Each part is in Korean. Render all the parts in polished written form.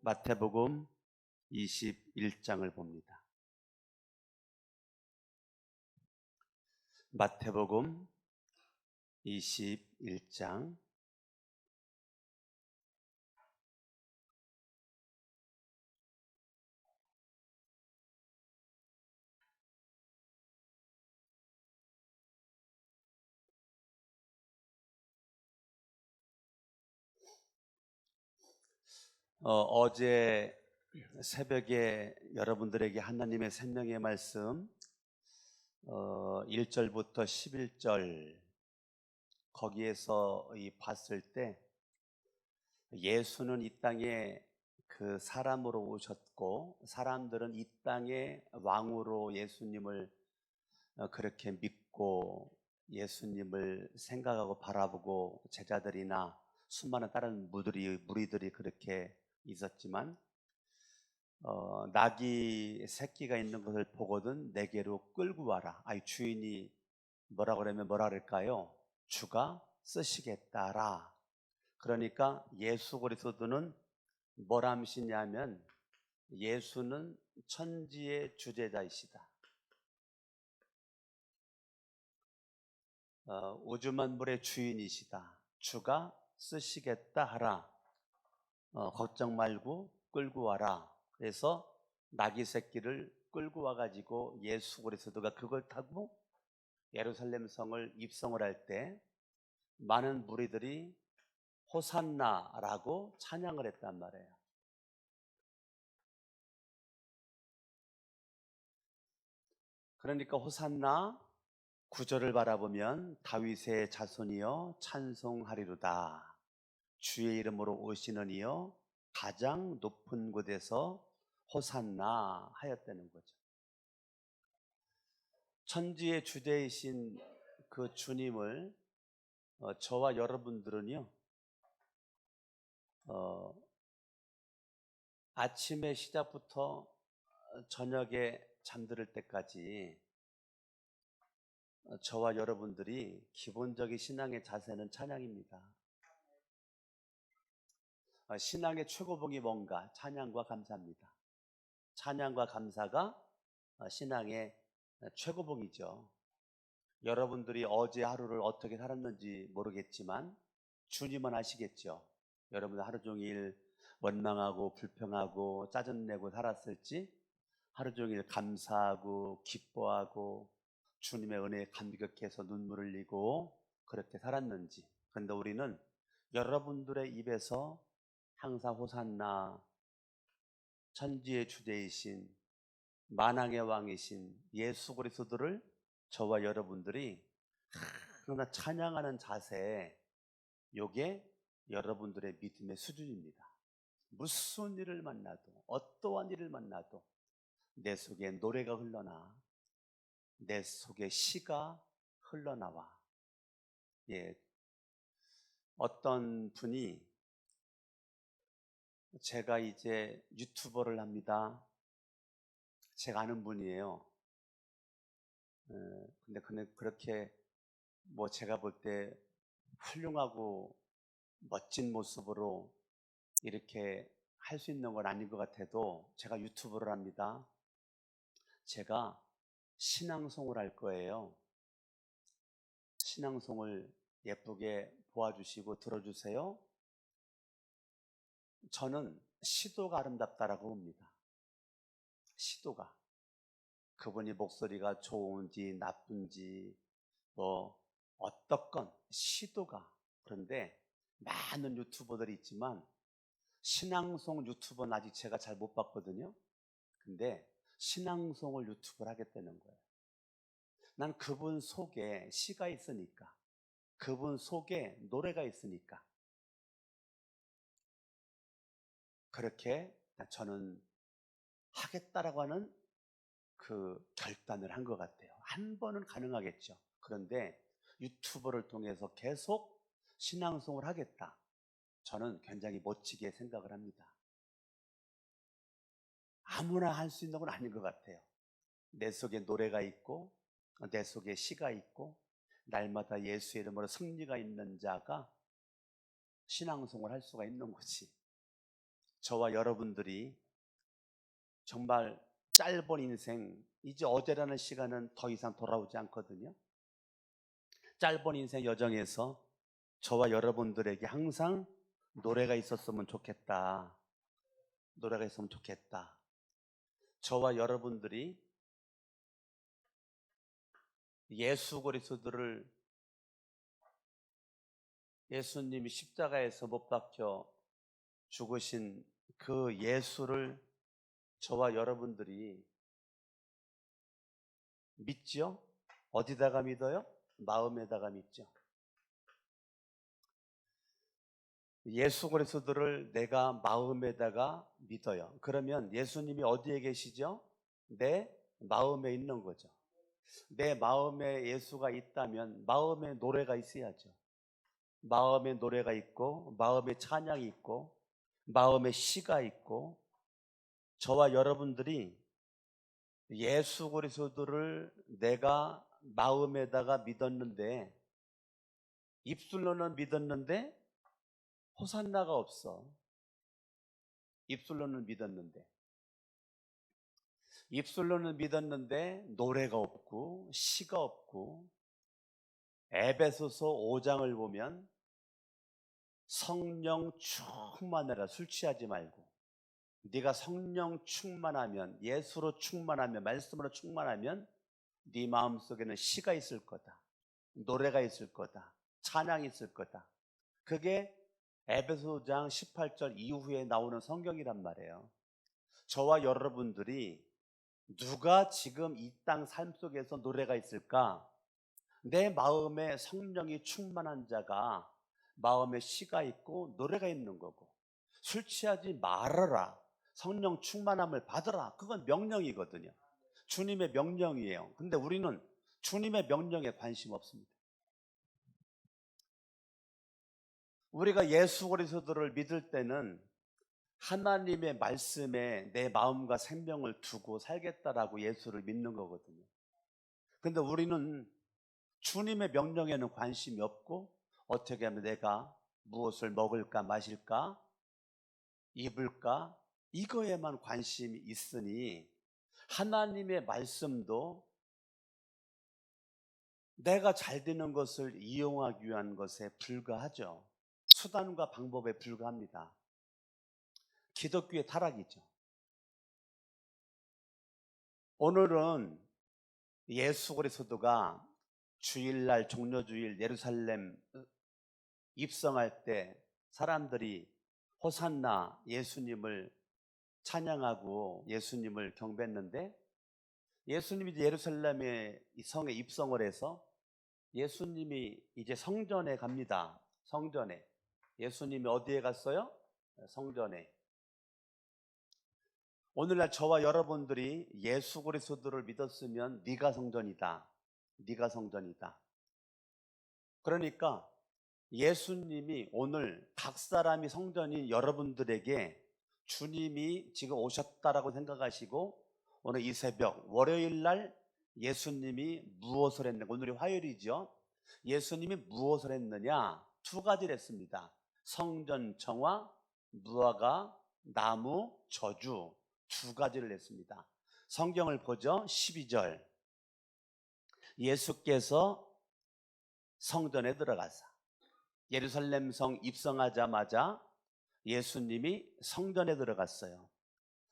마태복음 21장을 봅니다. 마태복음 21장 어제 새벽에 여러분들에게 하나님의 생명의 말씀 1절부터 11절 거기에서 봤을 때 예수는 이 땅에 그 사람으로 오셨고 사람들은 이 땅의 왕으로 예수님을 그렇게 믿고 예수님을 생각하고 바라보고 제자들이나 수많은 다른 무리들이 그렇게 있었지만 낙이 새끼가 있는 것을 보거든 내게로 끌고 와라. 주인이 뭐라 그러면 뭐라 그럴까요? 주가 쓰시겠다라. 그러니까 예수 그리스도는 뭐라 하시냐면 예수는 천지의 주재자이시다. 우주 만물의 주인이시다. 주가 쓰시겠다 하라. 걱정 말고 끌고 와라. 그래서 나귀 새끼를 끌고 와가지고 예수 그리스도가 그걸 타고 예루살렘 성을 입성을 할 때 많은 무리들이 호산나라고 찬양을 했단 말이에요. 그러니까 호산나 9절을 바라보면 다윗의 자손이여 찬송하리로다. 주의 이름으로 오시는 이여 가장 높은 곳에서 호산나 하였다는 거죠. 천지의 주제이신 그 주님을 저와 여러분들은요 아침의 시작부터 저녁에 잠들 때까지 저와 여러분들이 기본적인 신앙의 자세는 찬양입니다. 신앙의 최고봉이 뭔가? 찬양과 감사입니다. 찬양과 감사가 신앙의 최고봉이죠. 여러분들이 어제 하루를 어떻게 살았는지 모르겠지만 주님은 아시겠죠. 여러분 하루 종일 원망하고 불평하고 짜증내고 살았을지, 하루 종일 감사하고 기뻐하고 주님의 은혜에 감격해서 눈물을 흘리고 그렇게 살았는지. 그런데 우리는 여러분들의 입에서 항상 호산나, 천지의 주제이신 만왕의 왕이신 예수 그리스도를 저와 여러분들이 항상 찬양하는 자세, 요게 여러분들의 믿음의 수준입니다. 무슨 일을 만나도 어떠한 일을 만나도 내 속에 노래가 흘러나 내 속에 시가 흘러나와. 어떤 분이 제가 이제 유튜버를 합니다. 제가 아는 분이에요. 근데 그렇게 뭐 제가 볼 때 훌륭하고 멋진 모습으로 이렇게 할 수 있는 건 아닌 것 같아도 제가 유튜브를 합니다. 제가 신앙송을 할 거예요. 신앙송을 예쁘게 보아주시고 들어주세요. 저는 시도가 아름답다라고 봅니다. 시도가. 그분이 목소리가 좋은지 나쁜지 뭐 어떻건 시도가. 그런데 많은 유튜버들이 있지만 신앙송 유튜버는 아직 제가 잘 못 봤거든요. 근데 신앙송을 유튜브를 하겠다는 거예요. 난 그분 속에 시가 있으니까, 그분 속에 노래가 있으니까 그렇게 저는 하겠다라고 하는 그 결단을 한 것 같아요. 한 번은 가능하겠죠. 그런데 유튜브를 통해서 계속 신앙송을 하겠다. 저는 굉장히 멋지게 생각을 합니다. 아무나 할 수 있는 건 아닌 것 같아요. 내 속에 노래가 있고 내 속에 시가 있고 날마다 예수의 이름으로 승리가 있는 자가 신앙송을 할 수가 있는 거지. 저와 여러분들이 정말 짧은 인생, 이제 어제라는 시간은 더 이상 돌아오지 않거든요. 짧은 인생 여정에서 저와 여러분들에게 항상 노래가 있었으면 좋겠다. 노래가 있으면 좋겠다. 저와 여러분들이 예수 그리스도를, 예수님이 십자가에서 못 박혀 죽으신 그 예수를 저와 여러분들이 믿죠? 어디다가 믿어요? 마음에다가 믿죠. 예수 그리스도를 내가 마음에다가 믿어요. 그러면 예수님이 어디에 계시죠? 내 마음에 있는 거죠. 내 마음에 예수가 있다면 마음에 노래가 있어야죠. 마음에 노래가 있고, 마음에 찬양이 있고, 마음에 시가 있고, 저와 여러분들이 예수 그리스도를 내가 마음에다가 믿었는데, 입술로는 믿었는데 호산나가 없어. 입술로는 믿었는데 노래가 없고 시가 없고. 에베소서 5장을 보면 성령 충만해라. 술 취하지 말고. 네가 성령 충만하면, 예수로 충만하면, 말씀으로 충만하면 네 마음속에는 시가 있을 거다. 노래가 있을 거다. 찬양이 있을 거다. 그게 에베소장 18절 이후에 나오는 성경이란 말이에요. 저와 여러분들이 누가 지금 이 땅 삶 속에서 노래가 있을까? 내 마음에 성령이 충만한 자가 마음에 시가 있고 노래가 있는 거고. 술 취하지 말아라. 성령 충만함을 받으라. 그건 명령이거든요. 주님의 명령이에요. 근데 우리는 주님의 명령에 관심 없습니다. 우리가 예수 그리스도를 믿을 때는 하나님의 말씀에 내 마음과 생명을 두고 살겠다라고 예수를 믿는 거거든요. 근데 우리는 주님의 명령에는 관심이 없고, 어떻게 하면 내가 무엇을 먹을까 마실까 입을까 이거에만 관심이 있으니 하나님의 말씀도 내가 잘 되는 것을 이용하기 위한 것에 불과하죠. 수단과 방법에 불과합니다. 기독교의 타락이죠. 오늘은 예수 그리스도가 주일날 종려주일 예루살렘 입성할 때 사람들이 호산나 예수님을 찬양하고 예수님을 경배했는데, 예수님이 예루살렘의 성에 입성을 해서 예수님이 이제 성전에 갑니다. 성전에. 예수님이 어디에 갔어요? 성전에. 오늘날 저와 여러분들이 예수 그리스도를 믿었으면 네가 성전이다. 네가 성전이다. 그러니까 예수님이 오늘 각 사람이 성전인 여러분들에게 주님이 지금 오셨다라고 생각하시고, 오늘 이 새벽 월요일 날 예수님이 무엇을 했느냐. 오늘이 화요일이죠. 예수님이 무엇을 했느냐. 두 가지를 했습니다. 성전 정화, 무화과 나무 저주, 두 가지를 했습니다. 성경을 보죠. 12절. 예수께서 성전에 들어가서 예루살렘 성 입성하자마자 예수님이 성전에 들어갔어요.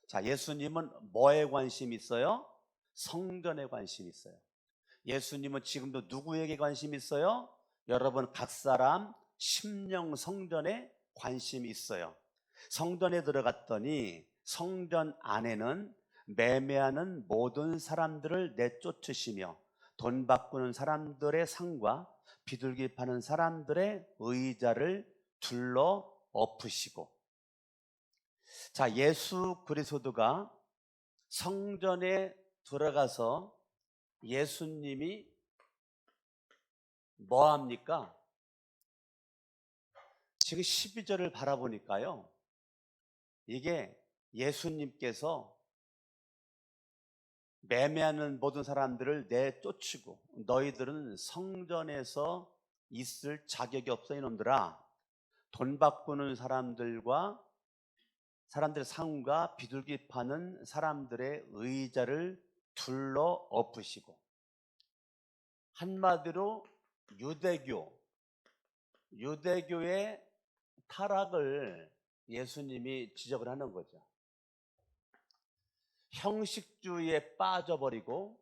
자, 예수님은 뭐에 관심이 있어요? 성전에 관심이 있어요. 예수님은 지금도 누구에게 관심이 있어요? 여러분 각 사람 심령 성전에 관심이 있어요. 성전에 들어갔더니 성전 안에는 매매하는 모든 사람들을 내쫓으시며 돈 바꾸는 사람들의 상과 비둘기 파는 사람들의 의자를 둘러 엎으시고. 자, 예수 그리스도가 성전에 들어가서 예수님이 뭐 합니까? 지금 12절을 바라보니까요, 이게 예수님께서 매매하는 모든 사람들을 내쫓으고, 너희들은 성전에서 있을 자격이 없어 이놈들아. 돈 바꾸는 사람들과 사람들의 상과 비둘기 파는 사람들의 의자를 둘러 엎으시고, 한마디로 유대교의 타락을 예수님이 지적을 하는 거죠. 형식주의에 빠져버리고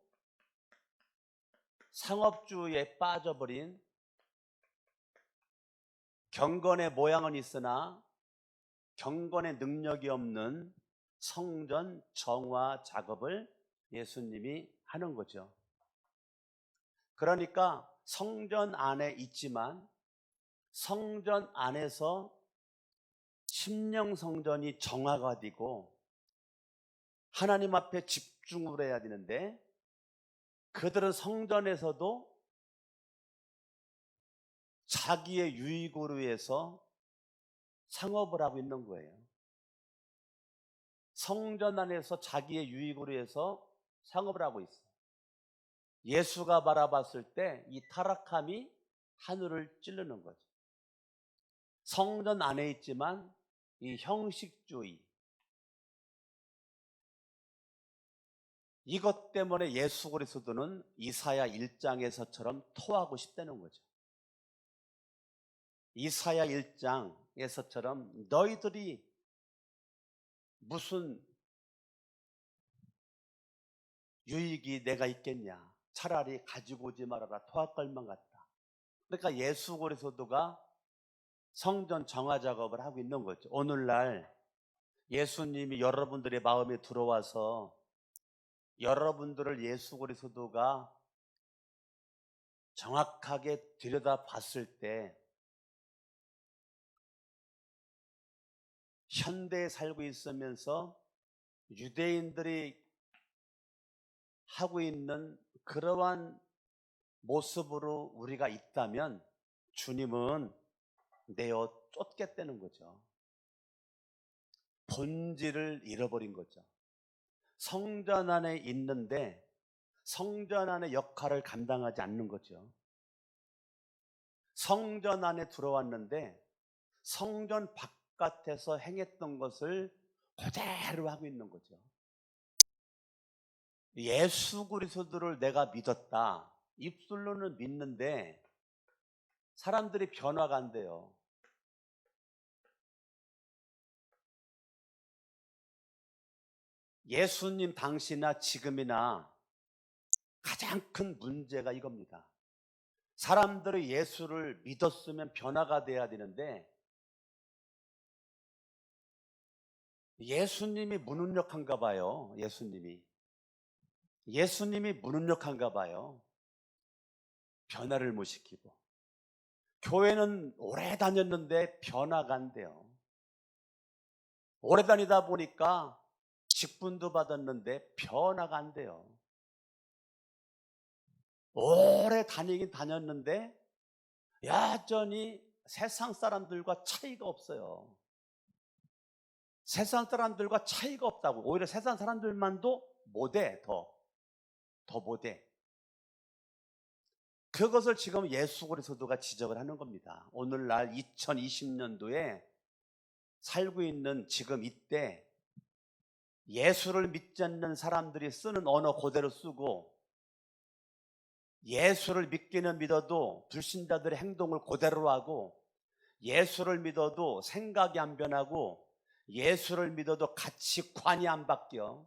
상업주의에 빠져버린, 경건의 모양은 있으나 경건의 능력이 없는 성전 정화 작업을 예수님이 하는 거죠. 그러니까 성전 안에 있지만 성전 안에서 심령 성전이 정화가 되고 하나님 앞에 집중을 해야 되는데, 그들은 성전에서도 자기의 유익을 위해서 상업을 하고 있는 거예요. 성전 안에서 자기의 유익을 위해서 상업을 하고 있어요. 예수가 바라봤을 때 이 타락함이 하늘을 찌르는 거죠. 성전 안에 있지만 이 형식주의, 이것 때문에 예수 그리스도는 이사야 1장에서처럼 토하고 싶다는 거죠. 이사야 1장에서처럼 너희들이 무슨 유익이 내가 있겠냐, 차라리 가지고 오지 말아라, 토할 것만 같다. 그러니까 예수 그리스도가 성전 정화 작업을 하고 있는 거죠. 오늘날 예수님이 여러분들의 마음에 들어와서 여러분들을 예수 그리스도가 정확하게 들여다 봤을 때, 현대에 살고 있으면서 유대인들이 하고 있는 그러한 모습으로 우리가 있다면 주님은 내어 쫓겠다는 거죠. 본질을 잃어버린 거죠. 성전 안에 있는데 성전 안의 역할을 감당하지 않는 거죠. 성전 안에 들어왔는데 성전 바깥에서 행했던 것을 그대로 하고 있는 거죠. 예수 그리스도를 내가 믿었다, 입술로는 믿는데 사람들이 변화가 안 돼요. 예수님 당시나 지금이나 가장 큰 문제가 이겁니다. 사람들이 예수를 믿었으면 변화가 돼야 되는데 예수님이 무능력한가 봐요. 예수님이 무능력한가 봐요. 변화를 못 시키고. 교회는 오래 다녔는데 변화가 안 돼요. 오래 다니다 보니까 직분도 받았는데 변화가 안 돼요. 오래 다니긴 다녔는데 여전히 세상 사람들과 차이가 없어요. 세상 사람들과 차이가 없다고. 오히려 세상 사람들만도 못해. 더 못해. 그것을 지금 예수 그리스도가 지적을 하는 겁니다. 오늘날 2020년도에 살고 있는 지금 이때 예수를 믿지 않는 사람들이 쓰는 언어 그대로 쓰고, 예수를 믿기는 믿어도 불신자들의 행동을 그대로 하고, 예수를 믿어도 생각이 안 변하고, 예수를 믿어도 가치관이 안 바뀌어.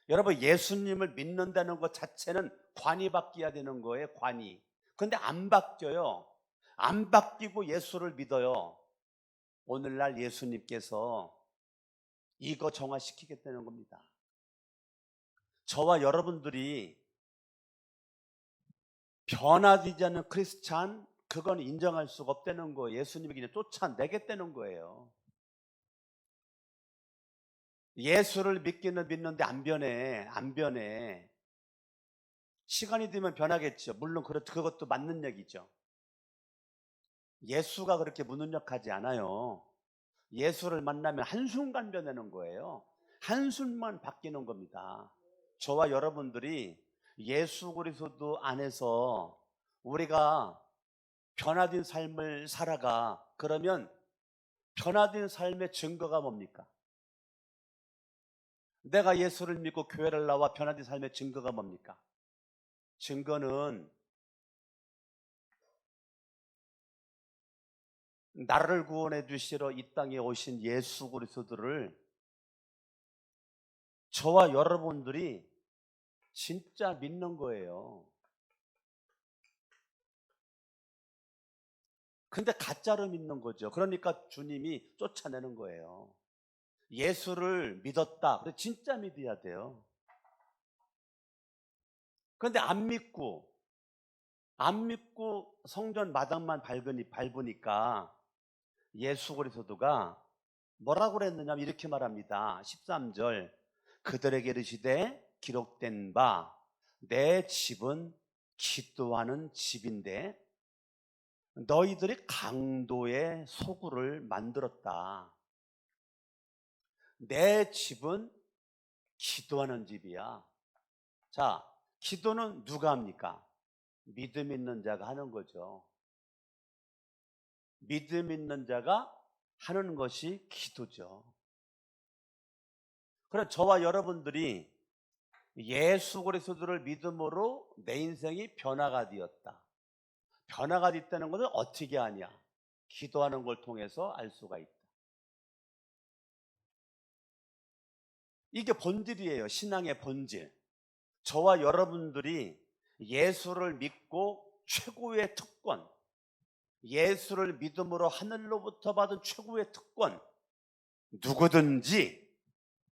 여러분, 예수님을 믿는다는 것 자체는 관이 바뀌어야 되는 거예요. 관이. 근데 안 바뀌어요. 안 바뀌고 예수를 믿어요. 오늘날 예수님께서 이거 정화시키겠다는 겁니다. 저와 여러분들이 변화되지 않는 크리스찬, 그건 인정할 수가 없다는 거예요. 예수님이 그냥 쫓아내겠다는 거예요. 예수를 믿기는 믿는데 안 변해. 시간이 되면 변하겠죠. 물론 그것도 맞는 얘기죠. 예수가 그렇게 무능력하지 않아요. 예수를 만나면 한순간 변하는 거예요. 한순간 바뀌는 겁니다. 저와 여러분들이 예수 그리스도 안에서 우리가 변화된 삶을 살아가. 그러면 변화된 삶의 증거가 뭡니까? 내가 예수를 믿고 교회를 나와 변화된 삶의 증거가 뭡니까? 증거는 나를 구원해 주시러 이 땅에 오신 예수 그리스도를 저와 여러분들이 진짜 믿는 거예요. 근데 가짜로 믿는 거죠. 그러니까 주님이 쫓아내는 거예요. 예수를 믿었다. 그래 진짜 믿어야 돼요. 그런데 안 믿고 성전 마당만 밟으니까 예수 그리스도가 뭐라고 그랬느냐 이렇게 말합니다. 13절 그들에게 이르시되 기록된 바 내 집은 기도하는 집인데 너희들이 강도의 소굴을 만들었다. 내 집은 기도하는 집이야. 자, 기도는 누가 합니까? 믿음 있는 자가 하는 거죠. 믿음 있는 자가 하는 것이 기도죠. 그래서 저와 여러분들이 예수 그리스도를 믿음으로 내 인생이 변화가 되었다. 변화가 됐다는 것은 어떻게 하냐? 기도하는 걸 통해서 알 수가 있다. 이게 본질이에요. 신앙의 본질. 저와 여러분들이 예수를 믿고 최고의 특권, 예수를 믿음으로 하늘로부터 받은 최고의 특권, 누구든지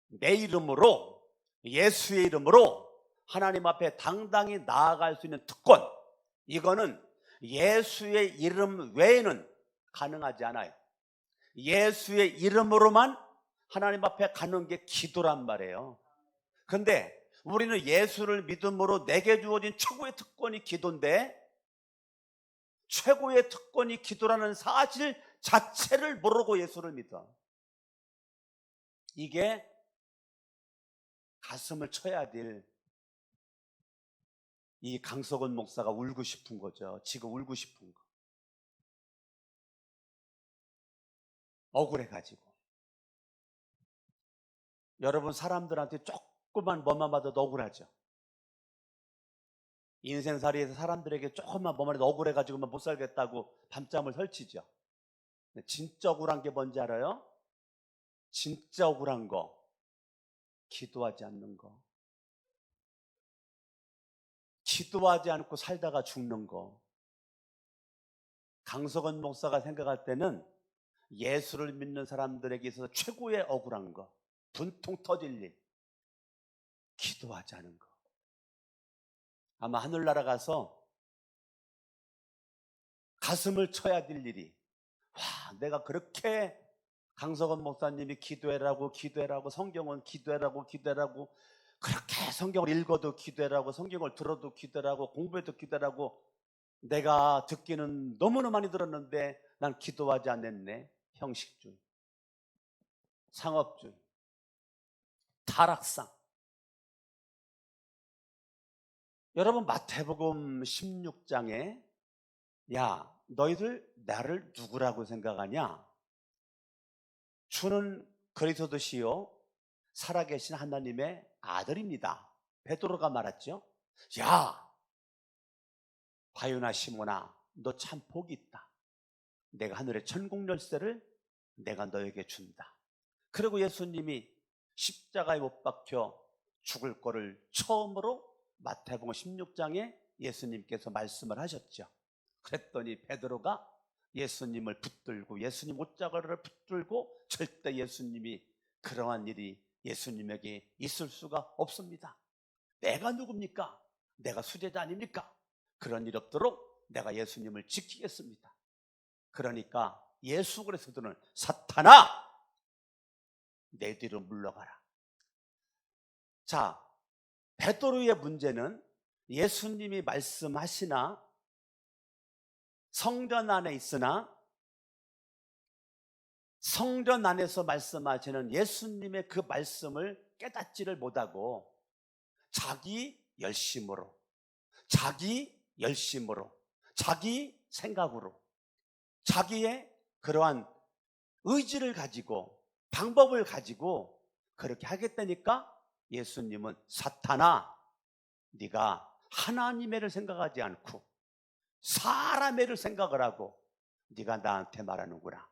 내 이름으로, 예수의 이름으로 하나님 앞에 당당히 나아갈 수 있는 특권, 이거는 예수의 이름 외에는 가능하지 않아요. 예수의 이름으로만 하나님 앞에 가는 게 기도란 말이에요. 그런데 우리는 예수를 믿음으로 내게 주어진 최고의 특권이 기도인데 최고의 특권이 기도라는 사실 자체를 모르고 예수를 믿어. 이게 가슴을 쳐야 될 이 강석원 목사가 울고 싶은 거죠. 지금 울고 싶은 거. 억울해가지고. 여러분 사람들한테 조금만 뭐만 봐도 억울하죠. 인생살이에서 사람들에게 조금만 뭐만 해도 억울해가지고만 못 살겠다고 밤잠을 설치죠. 진짜 억울한 게 뭔지 알아요? 진짜 억울한 거, 기도하지 않는 거. 기도하지 않고 살다가 죽는 거. 강석원 목사가 생각할 때는 예수를 믿는 사람들에게 있어서 최고의 억울한 거, 분통 터질 일, 기도하지 않은 거. 아마 하늘나라 가서 가슴을 쳐야 될 일이, 와, 내가 그렇게 강석원 목사님이 기도해라고 성경은 기도해라고 그렇게 성경을 읽어도 기도해라고 성경을 들어도 기도해라고 공부해도 기도해라고 내가 듣기는 너무나 많이 들었는데 난 기도하지 않았네. 형식주의, 상업주의, 타락상. 여러분 마태복음 16장에 야 너희들 나를 누구라고 생각하냐? 주는 그리스도시요 살아계신 하나님의 아들입니다. 베드로가 말했죠. 야 바요나 시몬아 너 참 복이 있다. 내가 하늘의 천국 열쇠를 내가 너에게 준다. 그리고 예수님이 십자가에 못 박혀 죽을 거를 처음으로 마태복음 16장에 예수님께서 말씀을 하셨죠. 그랬더니 베드로가 예수님을 붙들고 예수님 옷자락을 붙들고 절대 예수님이 그러한 일이 예수님에게 있을 수가 없습니다. 내가 누굽니까? 내가 수제자 아닙니까? 그런 일 없도록 내가 예수님을 지키겠습니다. 그러니까 예수 그리스도는 사탄아 내 뒤로 물러가라. 자, 베드로의 문제는 예수님이 말씀하시나 성전 안에 있으나 성전 안에서 말씀하시는 예수님의 그 말씀을 깨닫지를 못하고 자기 열심으로 자기 생각으로 자기의 그러한 의지를 가지고 방법을 가지고 그렇게 하겠다니까 예수님은 사탄아, 네가 하나님의 일을 생각하지 않고 사람의 일을 생각을 하고 네가 나한테 말하는구나.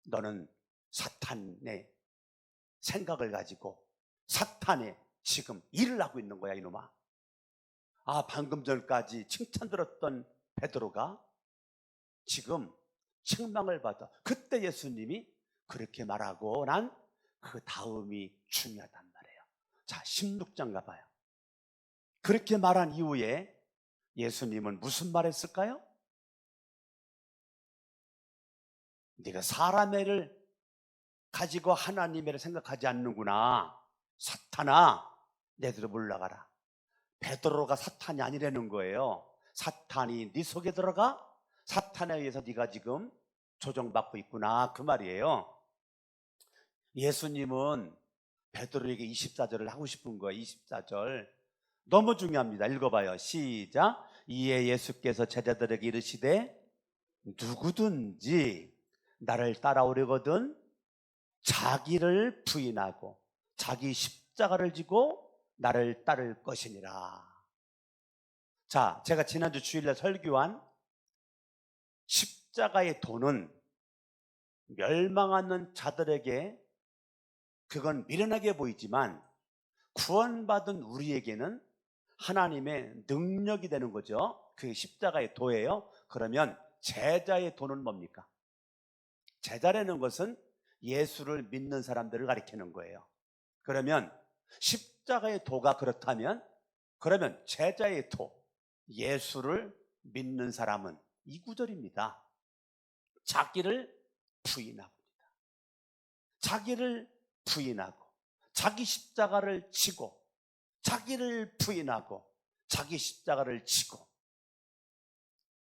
너는 사탄의 생각을 가지고 사탄의 지금 일을 하고 있는 거야, 이놈아. 방금 전까지 칭찬 들었던 베드로가 지금 책망을 받아. 그때 예수님이 그렇게 말하고 난 그 다음이 중요하단 말이에요. 자, 16장 가봐요. 그렇게 말한 이후에 예수님은 무슨 말 했을까요? 네가 사람의 일을 가지고 하나님의 일을 생각하지 않는구나. 사탄아, 내 뒤로 물러가라. 베드로가 사탄이 아니라는 거예요. 사탄이 네 속에 들어가 사탄에 의해서 네가 지금 조정받고 있구나, 그 말이에요. 예수님은 베드로에게 24절을 하고 싶은 거예요. 24절 너무 중요합니다. 읽어봐요. 시작. 이에 예수께서 제자들에게 이르시되 누구든지 나를 따라오려거든 자기를 부인하고 자기 십자가를 지고 나를 따를 것이니라. 자, 제가 지난주 주일날 설교한 십자가의 도는 멸망하는 자들에게 그건 미련하게 보이지만 구원받은 우리에게는 하나님의 능력이 되는 거죠. 그게 십자가의 도예요. 그러면 제자의 도는 뭡니까? 제자라는 것은 예수를 믿는 사람들을 가리키는 거예요. 그러면 십자가의 도가 그렇다면 그러면 제자의 도, 예수를 믿는 사람은 이 구절입니다. 자기를 부인합니다. 자기를 부인하고 자기 십자가를 지고 자기를 부인하고 자기 십자가를 지고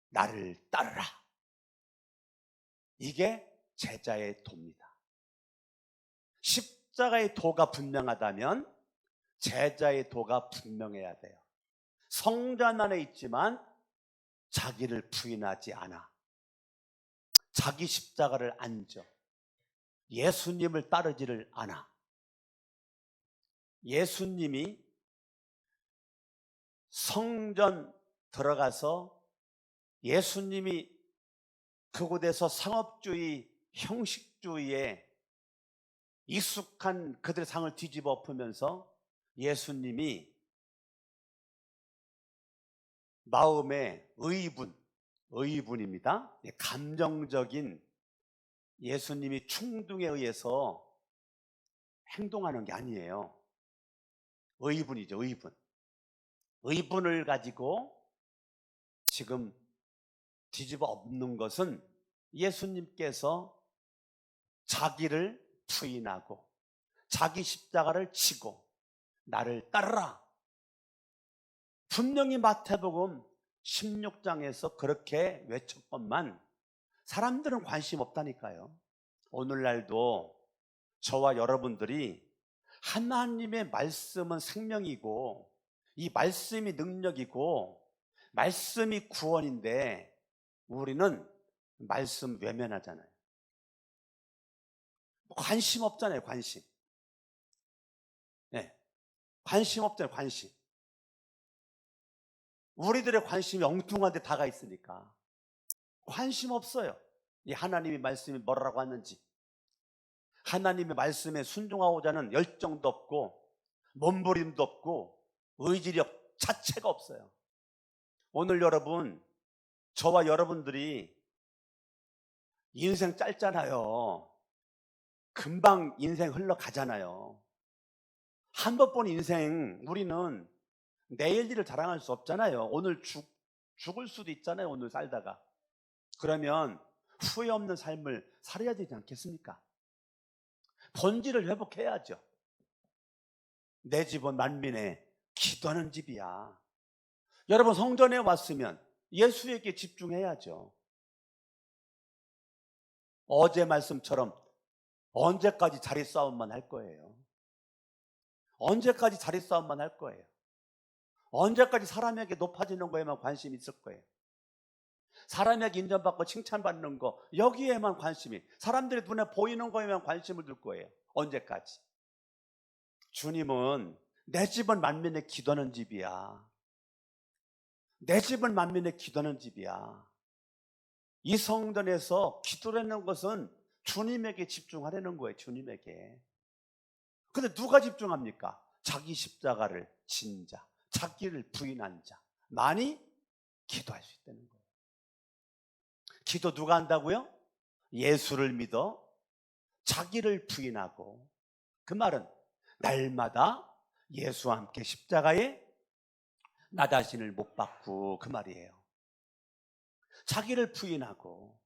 나를 따르라. 이게 제자의 도입니다. 십자가의 도가 분명하다면 제자의 도가 분명해야 돼요. 성전 안에 있지만 자기를 부인하지 않아. 자기 십자가를 안 져. 예수님을 따르지를 않아. 예수님이 성전 들어가서 예수님이 그곳에서 상업주의, 형식주의에 익숙한 그들의 상을 뒤집어 엎으면서 예수님이 마음의 의분입니다. 감정적인 예수님이 충동에 의해서 행동하는 게 아니에요. 의분이죠, 의분. 의분을 가지고 지금 뒤집어 엎는 것은 예수님께서 자기를 부인하고 자기 십자가를 지고 나를 따르라. 분명히 마태복음 16장에서 그렇게 외쳤건만 사람들은 관심 없다니까요. 오늘날도 저와 여러분들이 하나님의 말씀은 생명이고 이 말씀이 능력이고 말씀이 구원인데 우리는 말씀 외면하잖아요. 관심 없잖아요. 관심. 네. 관심 없잖아요. 관심. 우리들의 관심이 엉뚱한 데 다가 있으니까 관심 없어요. 이 하나님의 말씀이 뭐라고 하는지, 하나님의 말씀에 순종하고자 하는 열정도 없고 몸부림도 없고 의지력 자체가 없어요. 오늘 여러분, 저와 여러분들이 인생 짧잖아요. 금방 인생 흘러가잖아요. 한 번 본 인생, 우리는 내일 일을 자랑할 수 없잖아요. 오늘 죽을 수도 있잖아요. 오늘 살다가. 그러면 후회 없는 삶을 살아야 되지 않겠습니까? 본질을 회복해야죠. 내 집은 만민의 기도하는 집이야. 여러분, 성전에 왔으면 예수에게 집중해야죠. 어제 말씀처럼 언제까지 자리 싸움만 할 거예요? 언제까지 자리 싸움만 할 거예요? 언제까지 사람에게 높아지는 거에만 관심이 있을 거예요? 사람에게 인정받고 칭찬받는 거, 여기에만 관심이, 사람들의 눈에 보이는 거에만 관심을 둘 거예요. 언제까지? 주님은 내 집은 만민의 기도하는 집이야. 내 집은 만민의 기도하는 집이야. 이 성전에서 기도하는 것은 주님에게 집중하려는 거예요. 주님에게. 근데 누가 집중합니까? 자기 십자가를 진 자, 자기를 부인한 자 많이 기도할 수 있다는 거예요. 기도 누가 한다고요? 예수를 믿어 자기를 부인하고, 그 말은 날마다 예수와 함께 십자가에 나 자신을 못 박고, 그 말이에요. 자기를 부인하고,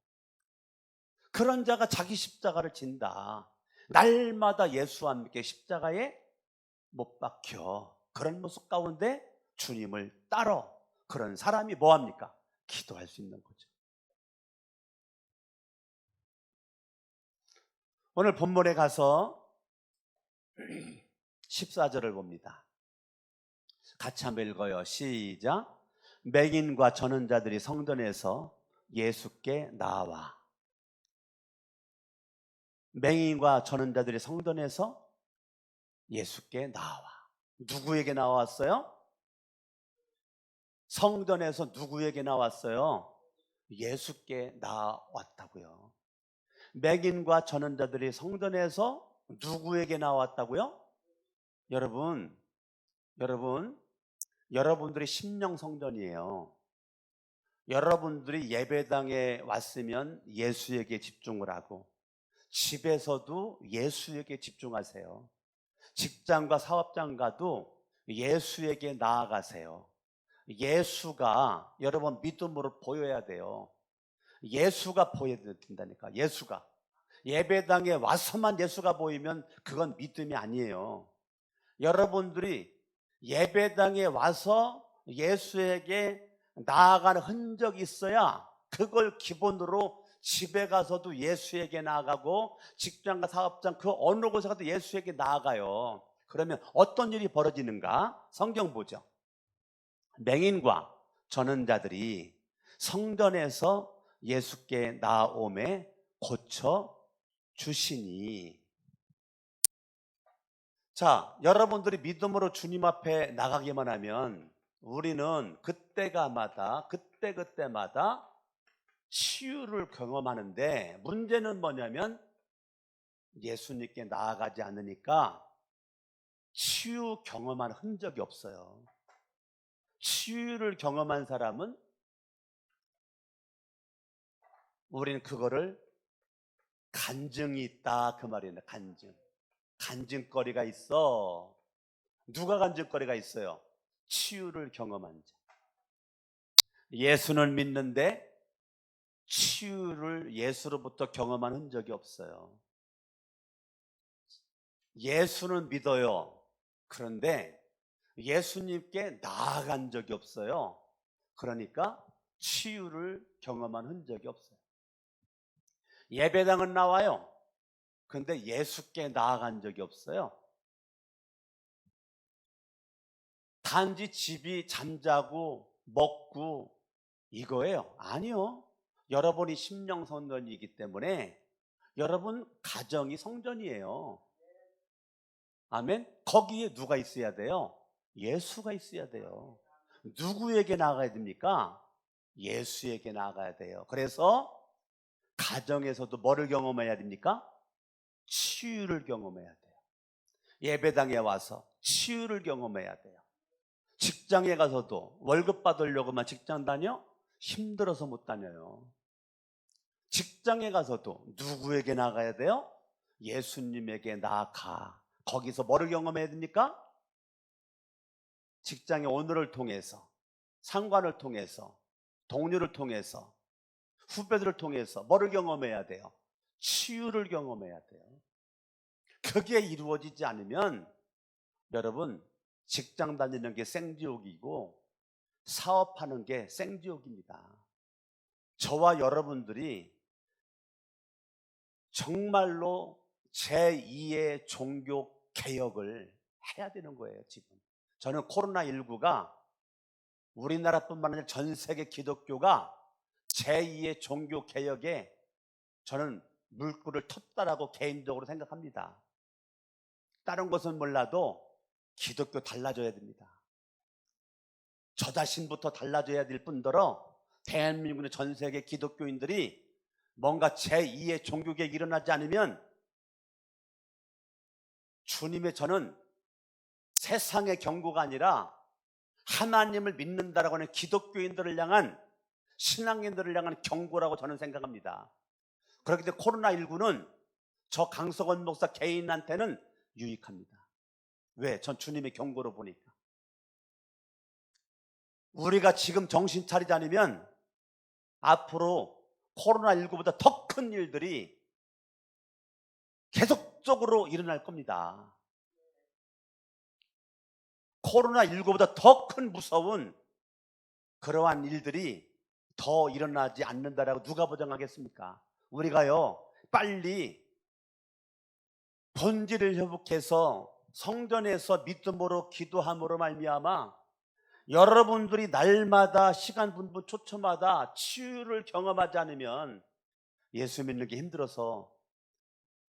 그런 자가 자기 십자가를 진다. 날마다 예수와 함께 십자가에 못 박혀. 그런 모습 가운데 주님을 따라 그런 사람이 뭐합니까? 기도할 수 있는 거죠. 오늘 본문에 가서 14절을 봅니다. 같이 한번 읽어요. 시작. 맹인과 전원자들이 성전에서 예수께 나와. 맹인과 전원자들이 성전에서 예수께 나와. 누구에게 나왔어요? 성전에서 누구에게 나왔어요? 예수께 나왔다고요. 맹인과 전원자들이 성전에서 누구에게 나왔다고요? 여러분들이 심령 성전이에요. 여러분들이 예배당에 왔으면 예수에게 집중을 하고, 집에서도 예수에게 집중하세요. 직장과 사업장 가도 예수에게 나아가세요. 예수가 여러분 믿음으로 보여야 돼요. 예수가 보여야 된다니까. 예수가. 예배당에 와서만 예수가 보이면 그건 믿음이 아니에요. 여러분들이 예배당에 와서 예수에게 나아가는 흔적이 있어야 그걸 기본으로 집에 가서도 예수에게 나아가고, 직장과 사업장 그 어느 곳에 가도 예수에게 나아가요. 그러면 어떤 일이 벌어지는가? 성경 보죠. 맹인과 전원자들이 성전에서 예수께 나오매 고쳐 주시니. 자, 여러분들이 믿음으로 주님 앞에 나가기만 하면 우리는 그때마다 치유를 경험하는데, 문제는 뭐냐면 예수님께 나아가지 않으니까 치유 경험한 흔적이 없어요. 치유를 경험한 사람은 우리는 그거를 간증이 있다, 그 말이에요. 간증거리가 있어. 누가 간증거리가 있어요? 치유를 경험한 자. 예수는 믿는데 치유를 예수로부터 경험한 흔적이 없어요. 예수는 믿어요. 그런데 예수님께 나아간 적이 없어요. 그러니까 치유를 경험한 흔적이 없어요. 예배당은 나와요. 그런데 예수께 나아간 적이 없어요. 단지 집이 잠자고 먹고 이거예요. 아니요. 여러분이 심령 성전이기 때문에 여러분 가정이 성전이에요. 아멘. 거기에 누가 있어야 돼요? 예수가 있어야 돼요. 누구에게 나아가야 됩니까? 예수에게 나아가야 돼요. 그래서 가정에서도 뭐를 경험해야 됩니까? 치유를 경험해야 돼요. 예배당에 와서 치유를 경험해야 돼요. 직장에 가서도 월급 받으려고만 직장 다녀? 힘들어서 못 다녀요. 직장에 가서도 누구에게 나가야 돼요? 예수님에게 나아가. 거기서 뭐를 경험해야 됩니까? 직장의 오늘을 통해서, 상관을 통해서, 동료를 통해서, 후배들을 통해서 뭐를 경험해야 돼요? 치유를 경험해야 돼요. 그게 이루어지지 않으면 여러분, 직장 다니는 게 생지옥이고 사업하는 게 생지옥입니다. 저와 여러분들이 정말로 제2의 종교 개혁을 해야 되는 거예요. 지금 저는 코로나19가 우리나라뿐만 아니라 전 세계 기독교가 제2의 종교 개혁에 저는 물꼬를 텄다라고 개인적으로 생각합니다. 다른 것은 몰라도 기독교 달라져야 됩니다. 저 자신부터 달라져야 될 뿐더러 대한민국의 전 세계 기독교인들이 뭔가 제2의 종교개혁이 일어나지 않으면 주님의 저는 세상의 경고가 아니라 하나님을 믿는다라고 하는 기독교인들을 향한, 신앙인들을 향한 경고라고 저는 생각합니다. 그렇기 때문에 코로나19는 저 강석원 목사 개인한테는 유익합니다. 왜? 전 주님의 경고로 보니까. 우리가 지금 정신 차리지 않으면 앞으로 코로나19보다 더 큰 일들이 계속적으로 일어날 겁니다. 코로나19보다 더 큰 무서운 그러한 일들이 더 일어나지 않는다라고 누가 보장하겠습니까? 우리가요, 빨리 본질을 회복해서 성전에서 믿음으로 기도함으로 말미암아 여러분들이 날마다 시간 분분 초초마다 치유를 경험하지 않으면 예수 믿는 게 힘들어서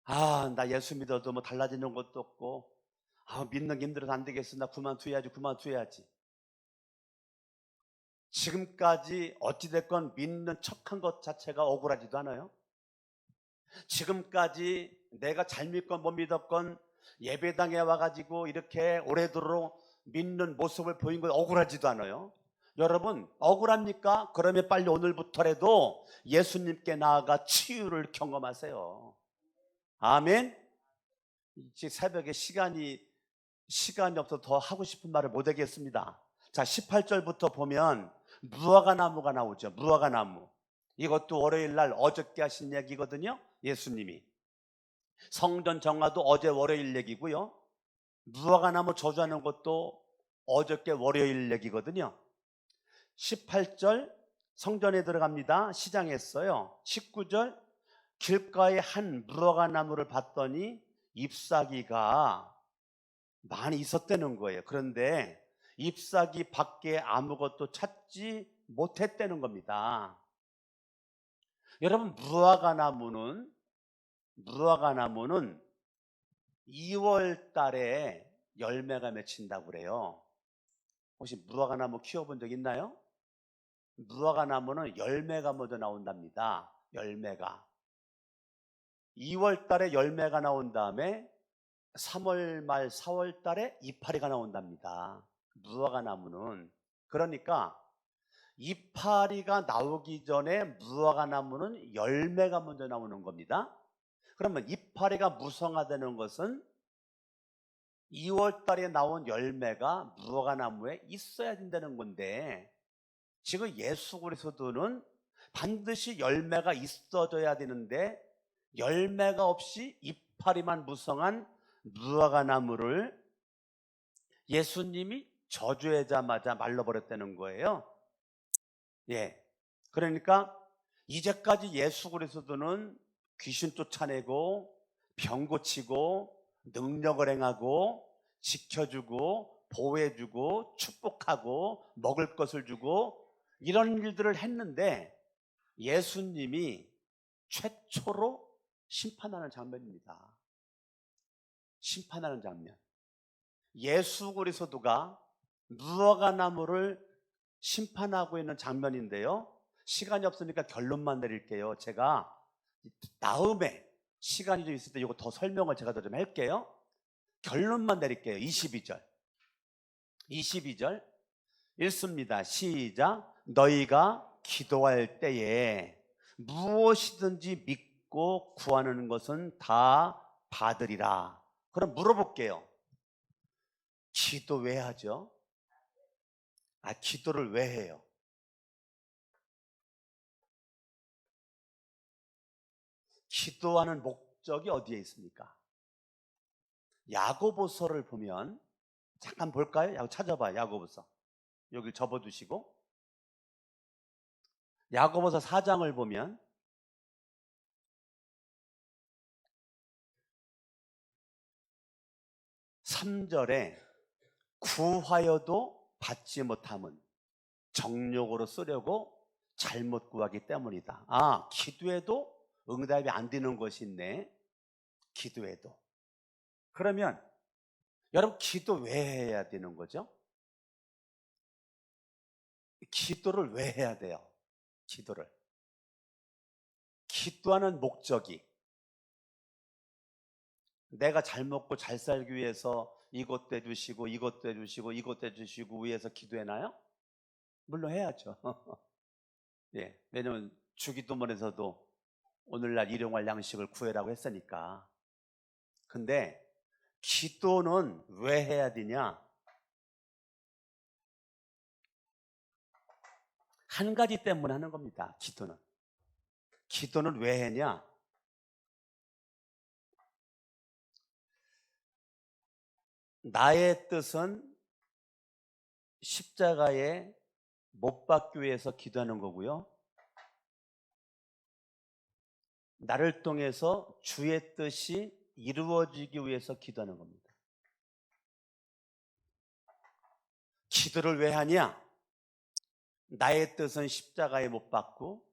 나 예수 믿어도 뭐 달라지는 것도 없고 믿는 게 힘들어서 안 되겠어, 나 그만둬야지. 지금까지 어찌됐건 믿는 척한 것 자체가 억울하지도 않아요? 지금까지 내가 잘 믿건 못 믿었건 예배당에 와가지고 이렇게 오래도록 믿는 모습을 보인 건 억울하지도 않아요? 여러분, 억울합니까? 그러면 빨리 오늘부터라도 예수님께 나아가 치유를 경험하세요. 아멘. 이제 새벽에 시간이 없어서 더 하고 싶은 말을 못 하겠습니다. 자, 18절부터 보면 무화과 나무가 나오죠. 무화과 나무. 이것도 월요일 날 어저께 하신 얘기거든요. 예수님이 성전 정화도 어제 월요일 얘기고요. 무화과 나무 저주하는 것도 어저께 월요일 얘기거든요. 18절 성전에 들어갑니다. 시장했어요. 19절 길가에 한 무화과 나무를 봤더니 잎사귀가 많이 있었다는 거예요. 그런데 잎사귀 밖에 아무것도 찾지 못했다는 겁니다. 여러분, 무화과 나무는 2월 달에 열매가 맺힌다고 그래요. 혹시 무화과 나무 키워본 적 있나요? 무화과 나무는 열매가 먼저 나온답니다. 열매가 2월 달에 열매가 나온 다음에 3월 말 4월 달에 이파리가 나온답니다. 무화과 나무는. 그러니까 이파리가 나오기 전에 무화과 나무는 열매가 먼저 나오는 겁니다. 그러면 이파리가 무성화되는 것은 2월 달에 나온 열매가 무화과 나무에 있어야 된다는 건데, 지금 예수 그리스도는 반드시 열매가 있어져야 되는데 열매가 없이 이파리만 무성한 무화과 나무를 예수님이 저주하자마자 말라버렸다는 거예요. 예. 그러니까 이제까지 예수 그리스도는 귀신 쫓아내고 병 고치고 능력을 행하고 지켜주고 보호해주고 축복하고 먹을 것을 주고 이런 일들을 했는데 예수님이 최초로 심판하는 장면입니다. 심판하는 장면. 예수 그리스도가 무화과 나무를 심판하고 있는 장면인데요. 시간이 없으니까 결론만 내릴게요. 제가 다음에 시간이 좀 있을 때 이거 더 설명을 제가 더 좀 할게요. 결론만 내릴게요. 22절 읽습니다. 시작. 너희가 기도할 때에 무엇이든지 믿고 구하는 것은 다 받으리라. 그럼 물어볼게요. 기도 왜 하죠? 기도를 왜 해요? 기도하는 목적이 어디에 있습니까? 야고보서를 보면, 잠깐 볼까요? 찾아봐요. 야고보서. 여기 접어두시고 야고보서 4장을 보면 3절에 구하여도 받지 못함은 정욕으로 쓰려고 잘못 구하기 때문이다. 기도해도 응답이 안 되는 것이 있네. 기도해도. 그러면 여러분, 기도 왜 해야 되는 거죠? 기도를 왜 해야 돼요? 기도를. 기도하는 목적이 내가 잘 먹고 잘 살기 위해서 이것도 해주시고 이것도 해주시고 이것도 해주시고 위해서 기도해나요? 물론 해야죠. 예, 왜냐면 주기도문에서도 오늘날 일용할 양식을 구해라고 했으니까. 근데 기도는 왜 해야 되냐? 한 가지 때문에 하는 겁니다. 기도는 왜 했냐? 나의 뜻은 십자가에 못 박기 위해서 기도하는 거고요. 나를 통해서 주의 뜻이 이루어지기 위해서 기도하는 겁니다. 기도를 왜 하냐? 나의 뜻은 십자가에 못 박고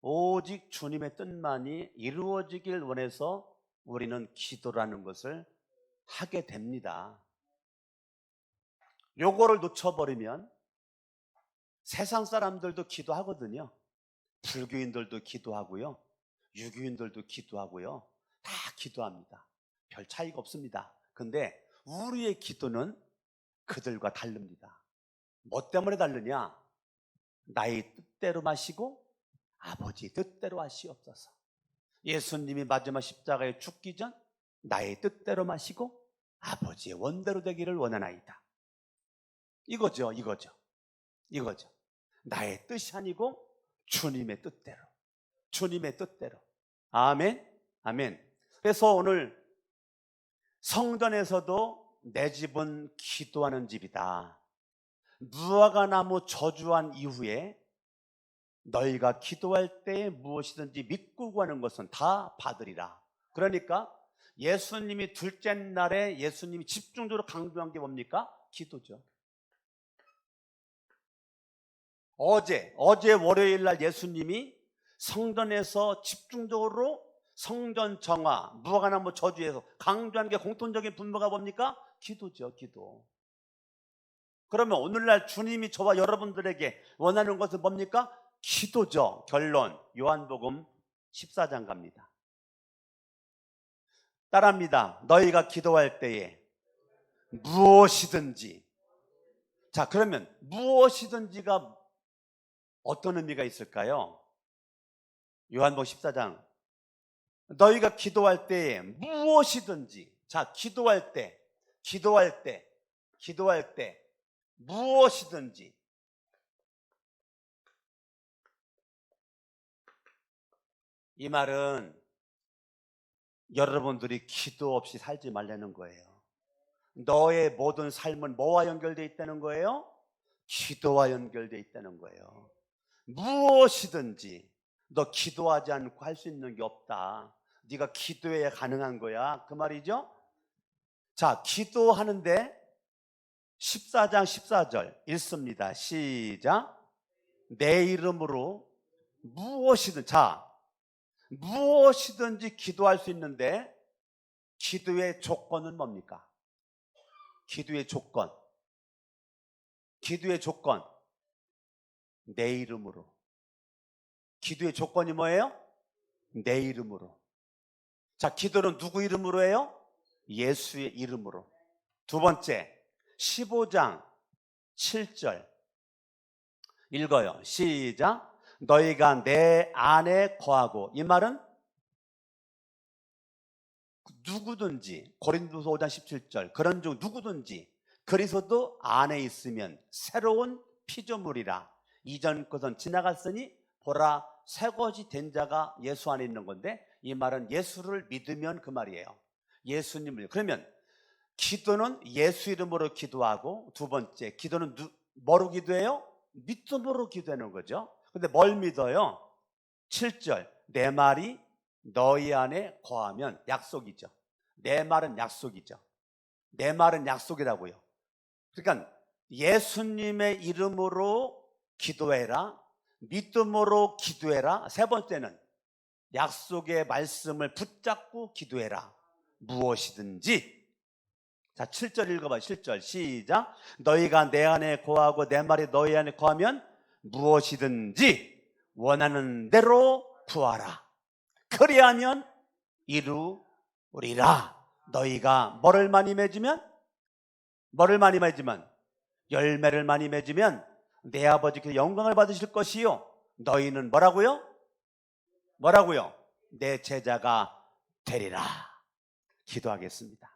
오직 주님의 뜻만이 이루어지길 원해서 우리는 기도라는 것을 하게 됩니다. 요거를 놓쳐버리면 세상 사람들도 기도하거든요. 불교인들도 기도하고요. 유교인들도 기도하고요. 다 기도합니다. 별 차이가 없습니다. 근데 우리의 기도는 그들과 다릅니다. 뭐 때문에 다르냐? 나의 뜻대로 마시고 아버지 뜻대로 하시옵소서. 예수님이 마지막 십자가에 죽기 전 나의 뜻대로 마시고 아버지의 원대로 되기를 원하나이다. 이거죠. 나의 뜻이 아니고 주님의 뜻대로. 아멘. 그래서 오늘 성전에서도 내 집은 기도하는 집이다. 무화과나무 저주한 이후에 너희가 기도할 때 무엇이든지 믿고 구하는 것은 다 받으리라. 그러니까 예수님이 둘째 날에 예수님이 집중적으로 강조한 게 뭡니까? 기도죠. 어제 월요일 날 예수님이 성전에서 집중적으로 성전 정화, 무화과나무 저주에서 강조하는 게 공통적인 분모가 뭡니까? 기도죠, 기도. 그러면 오늘날 주님이 저와 여러분들에게 원하는 것은 뭡니까? 기도죠. 결론, 요한복음 14장 갑니다. 따라합니다. 너희가 기도할 때에 무엇이든지. 자, 그러면 무엇이든지가 어떤 의미가 있을까요? 요한복음 14장. 너희가 기도할 때에 무엇이든지. 자, 기도할 때 무엇이든지. 이 말은 여러분들이 기도 없이 살지 말라는 거예요. 너의 모든 삶은 뭐와 연결되어 있다는 거예요? 기도와 연결되어 있다는 거예요. 무엇이든지 너 기도하지 않고 할 수 있는 게 없다. 네가 기도해야 가능한 거야. 그 말이죠. 자, 기도하는데 14장 14절 읽습니다. 시작. 내 이름으로 무엇이든. 자, 무엇이든지 기도할 수 있는데 기도의 조건은 뭡니까? 기도의 조건. 내 이름으로. 기도의 조건이 뭐예요? 내 이름으로. 자, 기도는 누구 이름으로 해요? 예수의 이름으로. 두 번째, 15장 7절 읽어요. 시작. 너희가 내 안에 거하고. 이 말은 누구든지, 고린도서 5장 17절, 그런 중 누구든지 그리스도 안에 있으면 새로운 피조물이라. 이전 것은 지나갔으니 보라 새것이 된 자가 예수 안에 있는 건데, 이 말은 예수를 믿으면 그 말이에요. 예수님을. 그러면 기도는 예수 이름으로 기도하고, 두 번째 기도는 뭐로 기도해요? 믿음으로 기도하는 거죠. 근데 뭘 믿어요? 7절 내 말이 너희 안에 거하면. 약속이죠. 내 말은 약속이라고요. 그러니까 예수님의 이름으로 기도해라, 믿음으로 기도해라. 세 번째는 약속의 말씀을 붙잡고 기도해라. 무엇이든지. 자, 7절 읽어봐. 7절 시작. 너희가 내 안에 거하고 내 말이 너희 안에 거하면 무엇이든지 원하는 대로 구하라. 그리하면 이루리라. 너희가 뭐를 많이 맺으면 열매를 많이 맺으면 내 아버지께서 영광을 받으실 것이요 너희는 뭐라고요? 내 제자가 되리라. 기도하겠습니다.